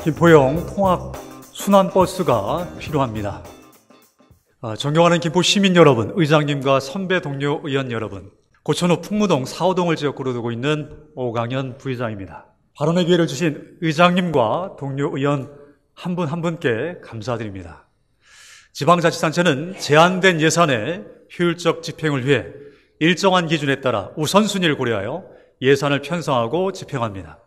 김포형 통학 순환버스가 필요합니다. 존경하는 김포 시민 여러분, 의장님과 선배 동료 의원 여러분, 고천호 풍무동 4호동을 지역구로 두고 있는 오강현 부의장입니다. 발언의 기회를 주신 의장님과 동료 의원 한 분 한 분께 감사드립니다. 지방자치단체는 제한된 예산의 효율적 집행을 위해 일정한 기준에 따라 우선순위를 고려하여 예산을 편성하고 집행합니다.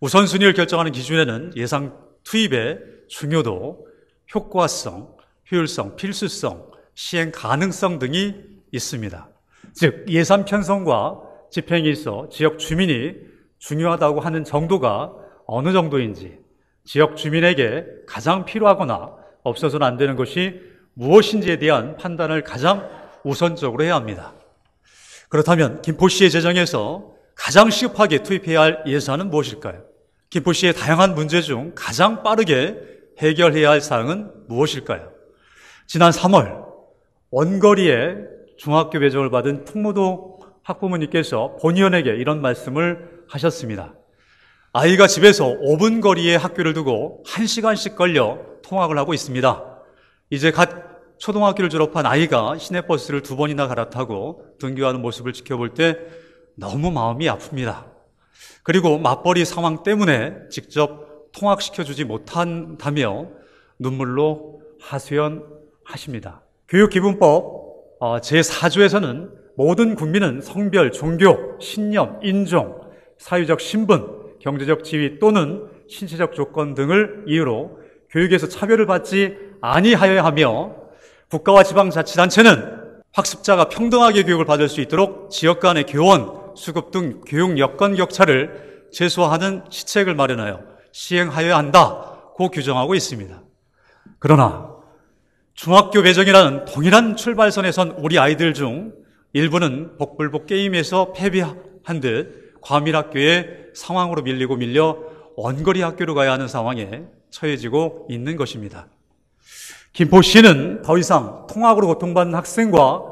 우선순위를 결정하는 기준에는 예산 투입의 중요도, 효과성, 효율성, 필수성, 시행 가능성 등이 있습니다. 즉, 예산 편성과 집행에 있어 지역 주민이 중요하다고 하는 정도가 어느 정도인지, 지역 주민에게 가장 필요하거나 없어서는 안 되는 것이 무엇인지에 대한 판단을 가장 우선적으로 해야 합니다. 그렇다면 김포시의 재정에서 가장 시급하게 투입해야 할 예산은 무엇일까요? 김포시의 다양한 문제 중 가장 빠르게 해결해야 할 사항은 무엇일까요? 지난 3월 원거리에 중학교 배정을 받은 풍무동 학부모님께서 본의원에게 이런 말씀을 하셨습니다. 아이가 집에서 5분 거리에 학교를 두고 1시간씩 걸려 통학을 하고 있습니다. 이제 갓 초등학교를 졸업한 아이가 시내버스를 2번이나 갈아타고 등교하는 모습을 지켜볼 때 너무 마음이 아픕니다. 그리고 맞벌이 상황 때문에 직접 통학시켜주지 못한다며 눈물로 하소연하십니다. 교육기본법 제4조에서는 모든 국민은 성별, 종교, 신념, 인종, 사회적 신분, 경제적 지위 또는 신체적 조건 등을 이유로 교육에서 차별을 받지 아니하여야 하며 국가와 지방자치단체는 학습자가 평등하게 교육을 받을 수 있도록 지역 간의 교원, 수급 등 교육 여건 격차를 최소화하는 시책을 마련하여 시행하여야 한다고 규정하고 있습니다. 그러나 중학교 배정이라는 동일한 출발선에 선 우리 아이들 중 일부는 복불복 게임에서 패배한 듯 과밀학교의 상황으로 밀려 원거리 학교로 가야 하는 상황에 처해지고 있는 것입니다. 김포시는 더 이상 통학으로 고통받는 학생과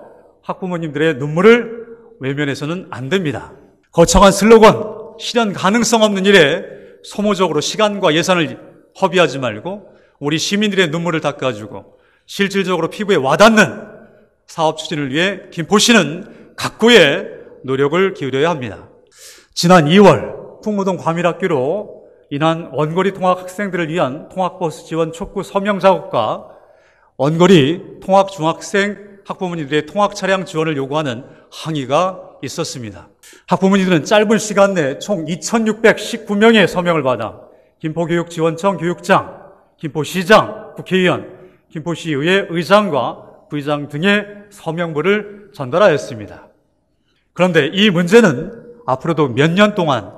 학부모님들의 눈물을 외면해서는 안 됩니다. 거창한 슬로건, 실현 가능성 없는 일에 소모적으로 시간과 예산을 허비하지 말고 우리 시민들의 눈물을 닦아주고 실질적으로 피부에 와닿는 사업 추진을 위해 김포시는 각고의 노력을 기울여야 합니다. 지난 2월 풍무동 과밀학교로 인한 원거리 통학 학생들을 위한 통학버스 지원 촉구 서명 작업과 원거리 통학 중학생 학부모님들의 통학 차량 지원을 요구하는 항의가 있었습니다. 학부모님들은 짧은 시간 내에 총 2,619명의 서명을 받아 김포교육지원청 교육장, 김포시장, 국회의원, 김포시의회 의장과 부의장 등의 서명부를 전달하였습니다. 그런데 이 문제는 앞으로도 몇 년 동안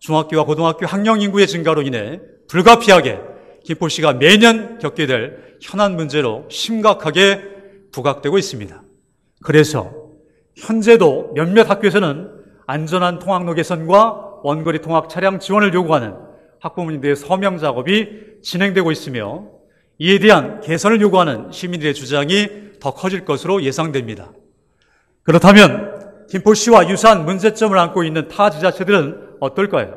중학교와 고등학교 학령 인구의 증가로 인해 불가피하게 김포시가 매년 겪게 될 현안 문제로 심각하게 부각되고 있습니다. 그래서 현재도 몇몇 학교에서는 안전한 통학로 개선과 원거리 통학 차량 지원을 요구하는 학부모님들의 서명 작업이 진행되고 있으며 이에 대한 개선을 요구하는 시민들의 주장이 더 커질 것으로 예상됩니다. 그렇다면 김포시와 유사한 문제점을 안고 있는 타 지자체들은 어떨까요?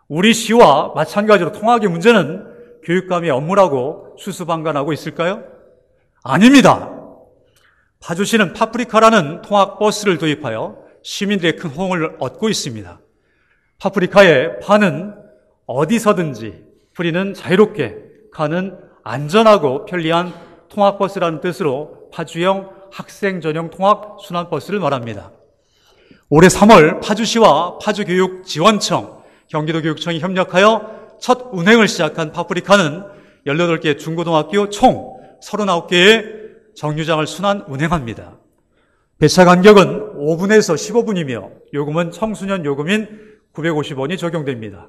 우리 시와 마찬가지로 통학의 문제는 교육감의 업무라고 수수방관하고 있을까요? 아닙니다. 파주시는 파프리카라는 통학버스를 도입하여 시민들의 큰 호응을 얻고 있습니다. 파프리카의 파는 어디서든지, 프리는 자유롭게, 카는 안전하고 편리한 통학버스라는 뜻으로 파주형 학생 전용 통학 순환버스를 말합니다. 올해 3월 파주시와 파주교육지원청, 경기도교육청이 협력하여 첫 운행을 시작한 파프리카는 18개 중고등학교 총 39개의 정류장을 순환 운행합니다. 배차 간격은 5분에서 15분이며 요금은 청소년 요금인 950원이 적용됩니다.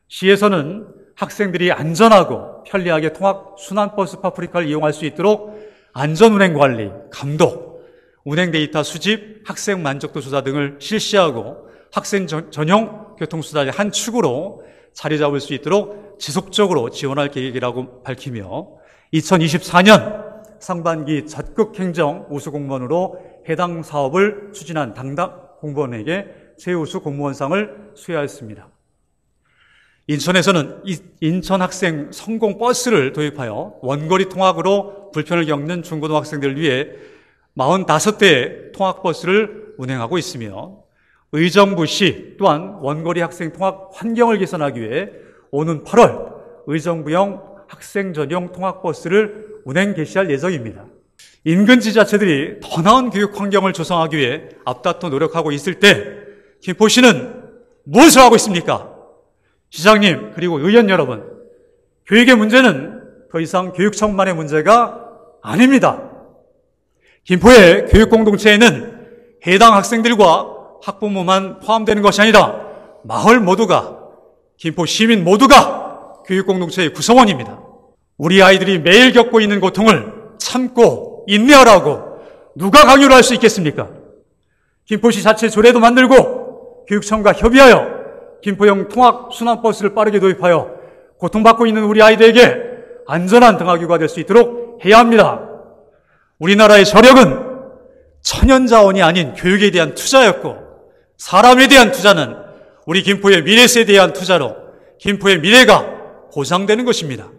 시에서는 학생들이 안전하고 편리하게 통학 순환버스 파프리카를 이용할 수 있도록 안전운행관리, 감독, 운행 데이터 수집, 학생 만족도 조사 등을 실시하고 학생 전용 교통수단의 한 축으로 자리 잡을 수 있도록 지속적으로 지원할 계획이라고 밝히며 2024년 상반기 적극 행정 우수 공무원으로 해당 사업을 추진한 당당 공무원에게 최우수 공무원상을 수여하였습니다. 인천에서는 인천 학생 성공 버스를 도입하여 원거리 통학으로 불편을 겪는 중고등학생들을 위해 45대의 통학버스를 운행하고 있으며 의정부시 또한 원거리 학생 통학 환경을 개선하기 위해 오는 8월 의정부형 학생 전용 통학버스를 운행 개시할 예정입니다. 인근 지자체들이 더 나은 교육 환경을 조성하기 위해 앞다퉈 노력하고 있을 때 김포시는 무엇을 하고 있습니까? 시장님 그리고 의원 여러분, 교육의 문제는 더 이상 교육청만의 문제가 아닙니다. 김포의 교육공동체에는 해당 학생들과 학부모만 포함되는 것이 아니라 마을 모두가, 김포 시민 모두가 교육공동체의 구성원입니다. 우리 아이들이 매일 겪고 있는 고통을 참고 인내하라고 누가 강요를 할 수 있겠습니까? 김포시 자체 조례도 만들고 교육청과 협의하여 김포형 통학 순환버스를 빠르게 도입하여 고통받고 있는 우리 아이들에게 안전한 등하교가 될 수 있도록 해야 합니다. 우리나라의 저력은 천연자원이 아닌 교육에 대한 투자였고 사람에 대한 투자는 우리 김포의 미래 세대에 대한 투자로 김포의 미래가 보장되는 것입니다.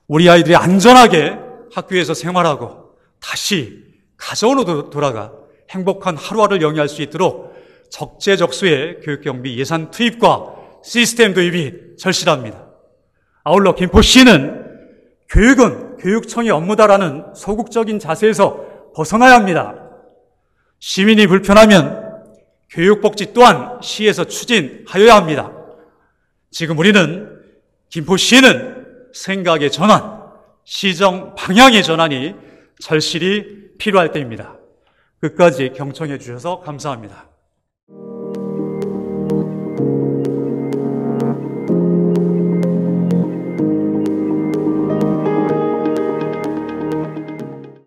우리 아이들이 안전하게 학교에서 생활하고 다시 가정으로 돌아가 행복한 하루하루를 영위할 수 있도록 적재적소의 교육경비 예산 투입과 시스템 도입이 절실합니다. 아울러 김포시는 교육은 교육청의 업무다라는 소극적인 자세에서 벗어나야 합니다. 시민이 불편하면 교육복지 또한 시에서 추진하여야 합니다. 지금 우리는 김포시는 생각의 전환, 시정 방향의 전환이 절실히 필요할 때입니다. 끝까지 경청해 주셔서 감사합니다.